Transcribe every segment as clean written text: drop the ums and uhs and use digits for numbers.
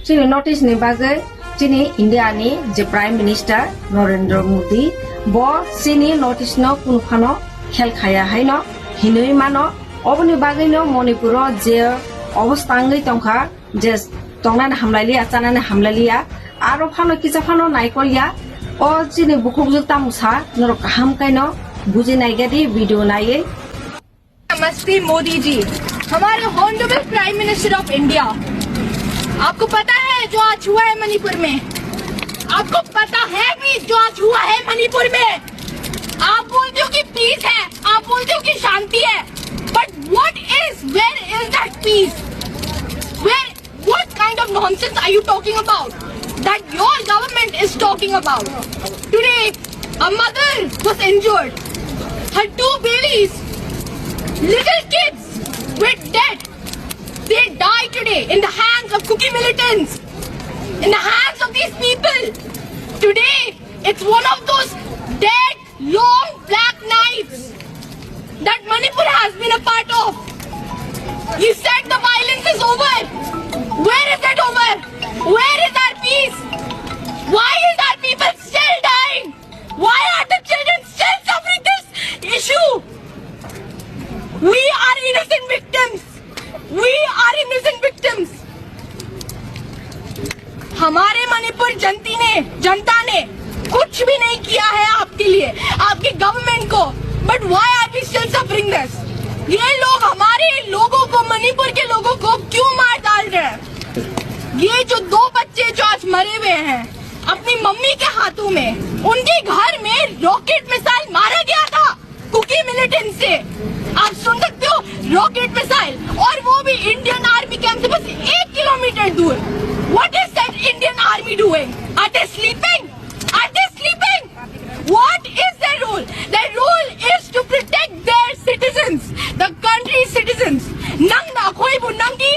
जोंनि नर्थ इस्टनि बागै जोंनि इन्डियानि जे प्राइम मिनिस्टार नरेन्द्र मोदी ब जोंनि नर्थ इस्टनो कुनफानो खेल खायाहाय न हिनै मानो अबनि बागैनो मणिपुराव जे अवस्थाङै दंखा जे तंनानै हामलायलिया जानानै हामलायलिया आरो फानो किजा फानो नायकलिया अ जोंनि बुकुबजों तामुसा नर काहाम कायनो बुजिनाय गदी वीडियो नाये। नमस्ते मोदी जी, हमारे honourable prime minister of India, आपको पता है जो आज हुआ है मणिपुर में? आपको पता है भी जो आज हुआ है मणिपुर में? आप बोलते हो कि पीस है, आप बोलते हो कि शांति है, but where is that peace? What kind of nonsense are you talking about? That your government is talking about. Today, a mother was injured. Her 2 babies, little kids, were dead. They died today in the hands of cookie militants, in the hands of these people. Today, it's one of those dead, long black nights that Manipur has been a part of. You said the violence is over. Where is it over? Where is our peace? Why is our people still dying? Why are the children still suffering this issue? We are innocent victims. We are innocent victims. हमारे मणिपुर जनता ने कुछ भी नहीं किया है आपके लिए, आपकी गवर्नमेंट को, but why are we still suffering this? ये लोग हमारे लोगों को, मणिपुर के लोगों को क्यों मार डाल रहे हैं? ये जो 2 बच्चे जो आज मरे हुए हैं अपनी मम्मी के हाथों में, उनके घर में रॉकेट मिसाइल मारा गया था कुकी मिलिटेंट से। आप सुन सकते हो, रॉकेट मिसाइल, और वो भी इंडियन आर्मी कैंप से बस 1 किलोमीटर दूर। What is that Indian army doing? Are they sleeping? Are they sleeping? What is their role? Their role is to protect their citizens, the country's citizens. Nang na koi bu nangi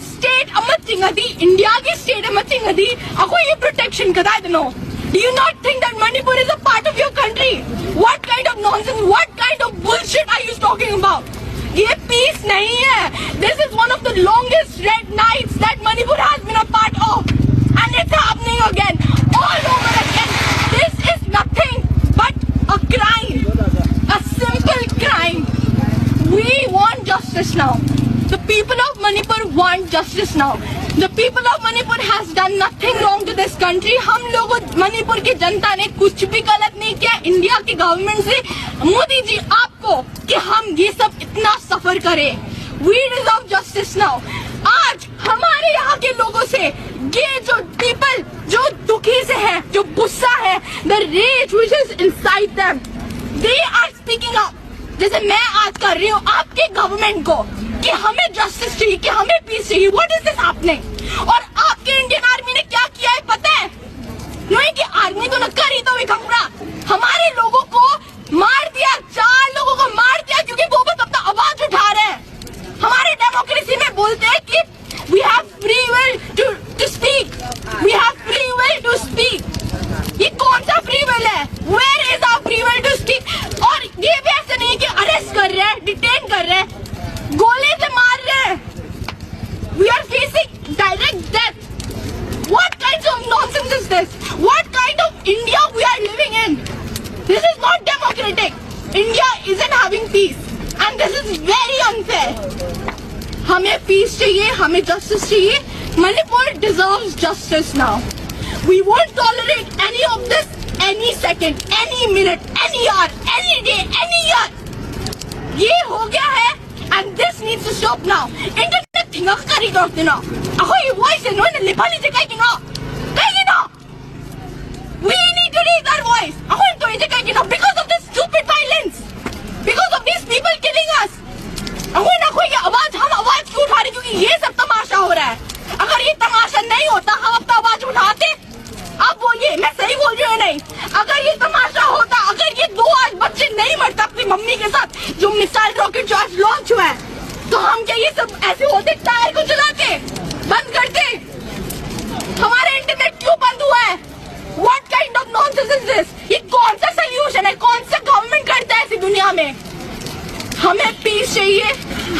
state amat singadi, India ki state amat singadi, ako ye protection kada deno. Do you not think that Manipur is a part of your country? What kind of nonsense, what kind of bullshit are you talking about? ये peace नहीं है. This is one of the longest red nights that Manipur has been a part of, and it's happening again, all over again. This is nothing but a crime, a simple crime. We want justice now. The people of Manipur want justice now. The people of Manipur has done nothing wrong to this country. हम लोगों मणिपुर की जनता ने कुछ भी गलत नहीं किया India की गवर्नमेंट से, मोदी जी आपको, कि हम ये सब इतना सफर करें. We deserve justice now. आज हमारे यहाँ के लोगों से ये जो people जो दुखी से हैं, जो गुस्सा है, the rage which is inside them, they are speaking up. जैसे मैं आज कर रही हूँ आपके गवर्नमेंट को कि हमें जस्टिस चाहिए, कि हमें पीस चाहिए. What is this happening? और आपके इंडियन आर्मी ने क्या किया है पता है? नहीं कि आर्मी तो न करी तो विखंगरा, हमारे लोगों को मार दिया, 4 लोगों को मार दिया क्योंकि वो बस अपना आवाज उठा रहे हैं. हमारे डेमोक्रेसी में बोलते हैं कि we have free will to speak. We have free will to speak. ये कौन सा फ्री विल है? Where is our free will to speak? और ये भी ऐसा नहीं है कि अरेस्ट कर रहे हैं, डिटेन कर रहे हैं, गोले से मार रहे हैं. We are facing direct death. What kind of nonsense is this? What kind of India we are living in? This is not democratic. India isn't having peace, and this is very unfair. हमें peace चाहिए, हमें justice चाहिए. Manipur deserves justice now. We won't tolerate any of this, any second, any minute, any hour, any day, any year. ये हो गया है, and this needs to stop now. Internet tingak kari dorte na. Ako ये voice है, नोने लिपाली जगह की ना, कहीं ना. We need to raise our voice. ako ito जगह की ना, because of this stupid violence, because of these people killing us. ako ना कोई आवाज, हम आवाज क्यों उठा रहे? क्योंकि ये सब तमाशा हो रहा है. अगर ये तमाशा नहीं होता, हम अपना आवाज उठाते. आप बोलिए, मैं सही बोल रही हूँ नहीं? अगर ये तमाशा होता, अगर ये 2 आज बच्चे नहीं मरता अपनी मम्मी के साथ, जो मिसाइल रॉकेट जो आज लॉन्च हुआ है, तो हम क्या ये सब ऐसे होते? टायर को चलाते, बंद करते? हमारे इंटरनेट क्यों बंद हुआ है? What kind of nonsense is this? ये कौन सा सोल्यूशन है? कौन सा गवर्नमेंट करता है ऐसी दुनिया में? हमें पीस चाहिए,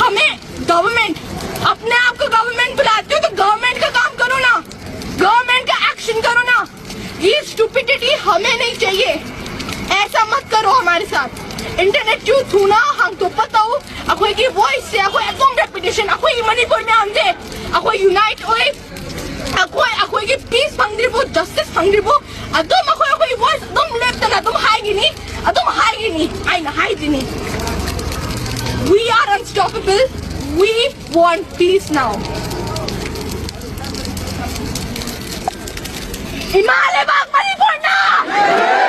हमें गवर्नमेंट. अपने आप को गवर्नमेंट बुलाते हो तो गवर्नमेंट का काम करो ना. हमें नहीं चाहिए ऐसा मत करो हमारे साथ इंटरनेट क्यों थू ना हम तो पता हो अखोई की वॉइस से अखोई एकदम रेपुटेशन अखोई मणिपुर में हमसे अखोई यूनाइट होए अखोई की पीस फंगद्रिबो जस्टिस फंगद्रिबो अदम अखोई वॉइस अदम लेफ्ट ना तुम हाइगिनी आइना हाइगिनी We are unstoppable. We want peace now. Himalaya Manipur na!